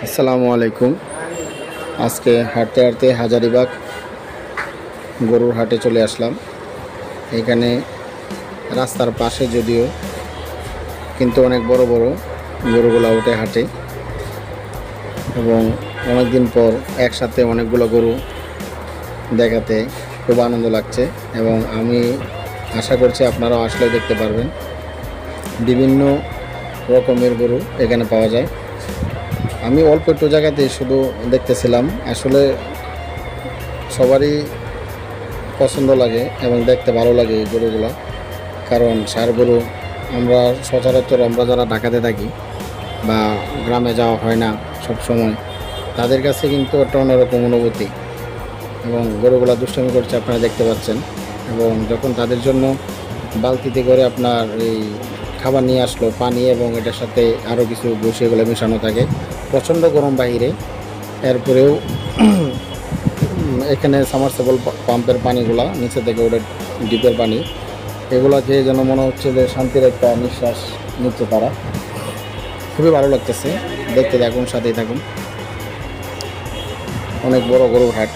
আসসালামু আলাইকুম। আজকে হাঁটতে হাঁটতে হাজারিবাগ গরুর হাটে চলে আসলাম। এখানে রাস্তার পাশে যদিও, কিন্তু অনেক বড় বড় গরুগুলো উঠে হাঁটে এবং অনেক দিন পর একসাথে অনেকগুলো গরু দেখাতে খুব আনন্দ লাগছে এবং আমি আশা করছি আপনারাও আসলে দেখতে পারবেন। বিভিন্ন রকমের গরু এখানে পাওয়া যায়। আমি অল্প একটু জায়গাতে শুধু দেখতেছিলাম। আসলে সবারই পছন্দ লাগে এবং দেখতে ভালো লাগে এই গরুগুলো, কারণ ষাঁড় গরু আমরা যারা ঢাকাতে থাকি বা গ্রামে যাওয়া হয় না সব সময়, তাদের কাছে কিন্তু একটা অন্যরকম অনুভূতি। এবং গরুগুলো দুষ্টামি করছে আপনারা দেখতে পাচ্ছেন। এবং যখন তাদের জন্য বালতিতে করে আপনার এই খাবার নিয়ে আসলো, পানি এবং এটার সাথে আরও কিছু বসে এগুলো মেশানো থাকে। প্রচণ্ড গরম বাহিরে, এরপরেও এখানে সামারসেবল পাম্পের পানিগুলা নিচে থেকে ওঠে, ডিপের পানি, এগুলো খেয়ে যেন মনে হচ্ছে যে শান্তির একটা নিঃশ্বাস নিচ্ছে তারা। খুবই ভালো লাগতেছে। দেখতে থাকুন, সাথেই থাকুন। অনেক বড় গরুর হাট।